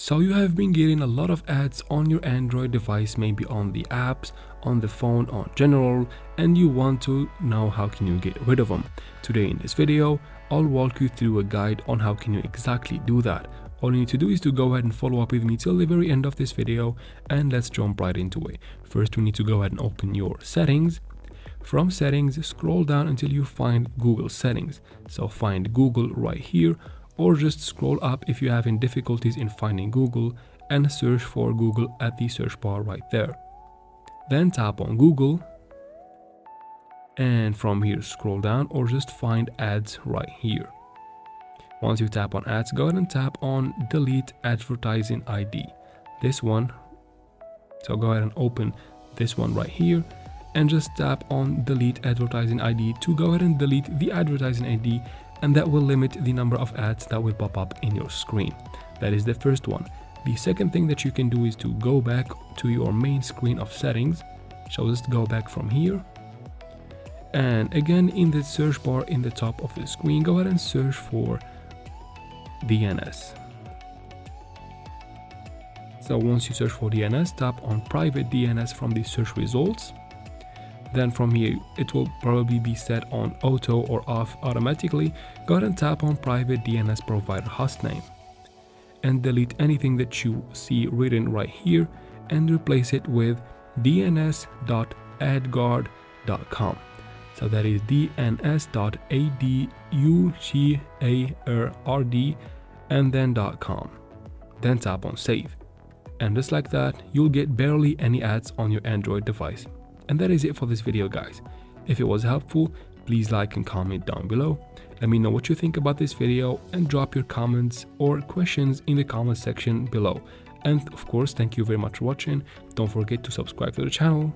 So you have been getting a lot of ads on your Android device, maybe on the apps, on the phone, on general, and you want to know how can you get rid of them. Today in this video, I'll walk you through a guide on how can you exactly do that. All you need to do is to go ahead and follow up with me till the very end of this video, and let's jump right into it. First, we need to go ahead and open your settings. From settings, scroll down until you find Google settings. So find Google right here, or just scroll up if you're having difficulties in finding Google and search for Google at the search bar right there. Then tap on Google, and from here scroll down or just find ads right here. Once you tap on ads, go ahead and tap on delete advertising ID, this one. So go ahead and open this one right here and just tap on delete advertising ID to go ahead and delete the advertising ID, and that will limit the number of ads that will pop up in your screen. That is the first one. The second thing that you can do is to go back to your main screen of settings. So just go back from here, and again in the search bar in the top of the screen, go ahead and search for DNS. So once you search for DNS, tap on private DNS from the search results. Then from here, it will probably be set on auto or off automatically. Go ahead and tap on private DNS provider hostname and delete anything that you see written right here and replace it with dns.adguard.com. So that is dns.adguard and then .com. Then tap on save. And just like that, you'll get barely any ads on your Android device. And that is it for this video, guys. If it was helpful, please like and comment down below. Let me know what you think about this video and drop your comments or questions in the comment section below. And of course, thank you very much for watching. Don't forget to subscribe to the channel.